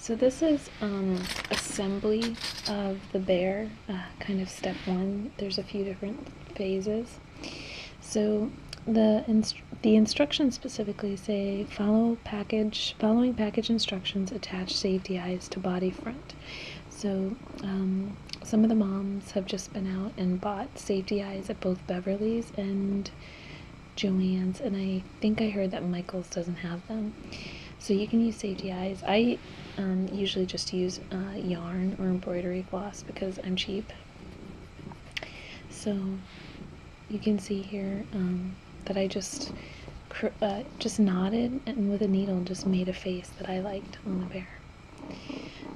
So this is assembly of the bear, kind of step one. There's a few different phases. So the instructions specifically say following package instructions, attach safety eyes to body front. So some of the moms have just been out and bought safety eyes at both Beverly's and Joann's, and I think I heard that Michael's doesn't have them. So you can use safety eyes. I usually just use yarn or embroidery floss because I'm cheap. So you can see here that I just knotted and with a needle just made a face that I liked on the bear.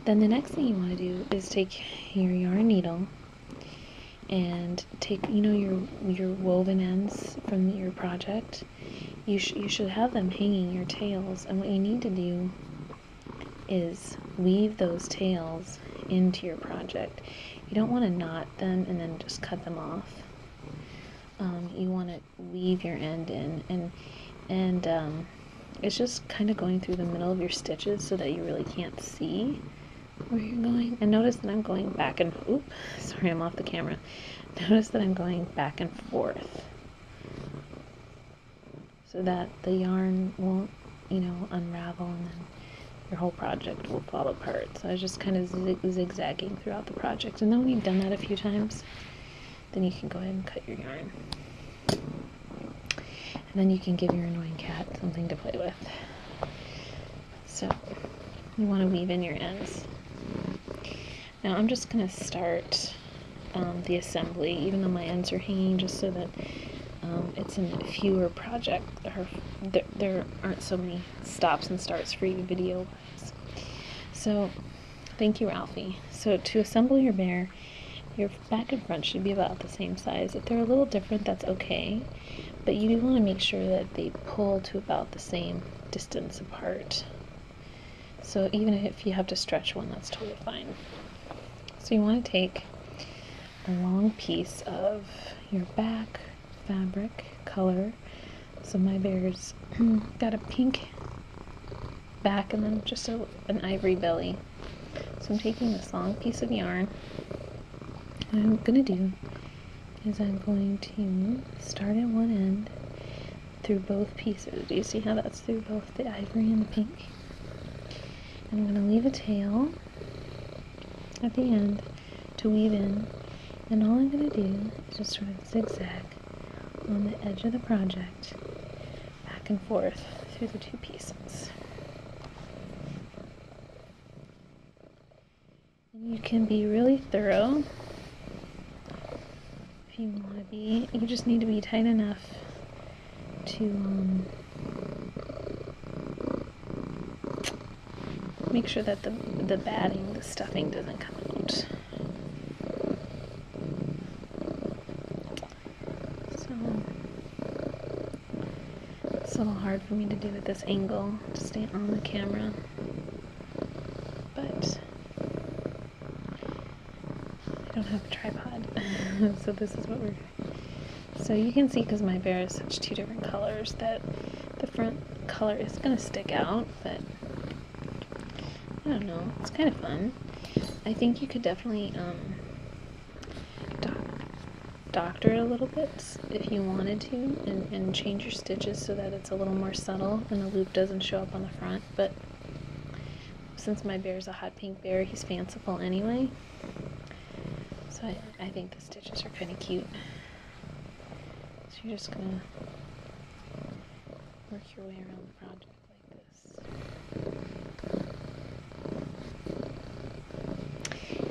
Then the next thing you want to do is take your yarn needle and take, your woven ends from your project. You should have them hanging your tails, and what you need to do is weave those tails into your project. You don't want to knot them and then just cut them off. You want to weave your end in, and it's just kind of going through the middle of your stitches so that you really can't see where you're going. And notice that I'm going back and sorry, I'm off the camera. Notice that I'm going back and forth so that the yarn won't, unravel, and then your whole project will fall apart. So I was just kind of zigzagging throughout the project. And then when you've done that a few times, then you can go ahead and cut your yarn. And then you can give your annoying cat something to play with. So you want to weave in your ends. Now I'm just going to start the assembly, even though my ends are hanging, just so that it's a fewer project. There aren't so many stops and starts for you video-wise. So, thank you, Ralphie. So to assemble your bear, your back and front should be about the same size. If they're a little different, that's okay, but you do want to make sure that they pull to about the same distance apart. So even if you have to stretch one, that's totally fine. So you want to take a long piece of your back fabric color. So my bear's got a pink back and then just an ivory belly. So I'm taking this long piece of yarn. What I'm going to do is I'm going to start at one end through both pieces. Do you see how that's through both the ivory and the pink? And I'm going to leave a tail at the end to weave in, and all I'm going to do is just sort of zigzag on the edge of the project back and forth through the two pieces. And you can be really thorough if you want to be. You just need to be tight enough to make sure that the batting, the stuffing doesn't come out. It's a little hard for me to do at this angle to stay on the camera, but I don't have a tripod, so this is what we're doing. So you can see, because my bear is such two different colors, that the front color is going to stick out, but I don't know, it's kind of fun. I think you could definitely doctor it a little bit if you wanted to, and change your stitches so that it's a little more subtle and the loop doesn't show up on the front. But since my bear's a hot pink bear, he's fanciful anyway, so I think the stitches are kind of cute. So you're just gonna work your way around the project like this.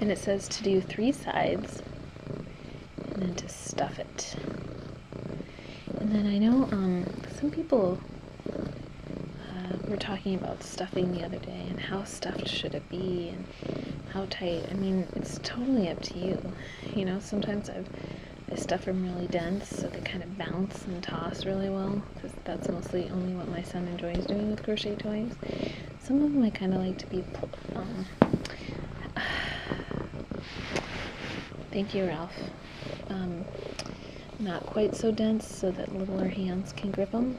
And it says to do 3 sides and then to stuff it. And then I know some people were talking about stuffing the other day, and how stuffed should it be and how tight. I mean, it's totally up to you. Sometimes I stuff them really dense so they kind of bounce and toss really well, because that's mostly only what my son enjoys doing with crochet toys. Some of them I kind of like to be thank you, Ralph. Not quite so dense so that littler hands can grip them,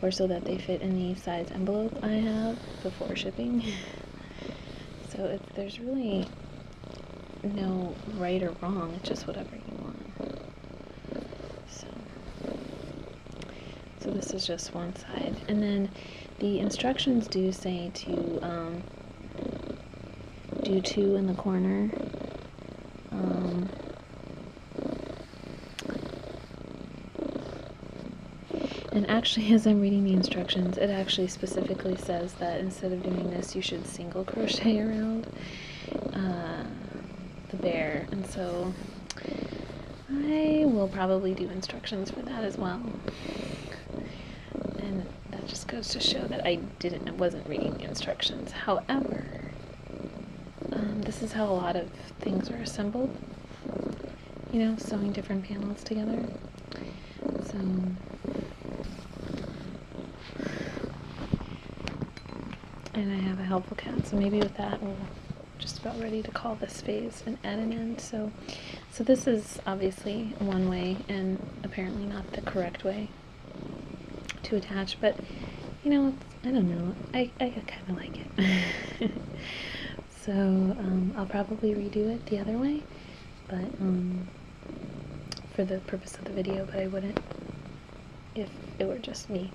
or so that they fit in the size envelope I have before shipping. So there's really no right or wrong, it's just whatever you want. So this is just one side, and then the instructions do say to do 2 in the corner. And actually, as I'm reading the instructions, it actually specifically says that instead of doing this, you should single crochet around the bear, and so I will probably do instructions for that as well. And that just goes to show that I wasn't reading the instructions. However, this is how a lot of things are assembled, you know, sewing different panels together. So, and I have a helpful cat, so maybe with that we're just about ready to call this phase and add an end. So this is obviously one way, and apparently not the correct way to attach, but you know, I don't know, I kind of like it. So I'll probably redo it the other way, but for the purpose of the video, but I wouldn't if it were just me.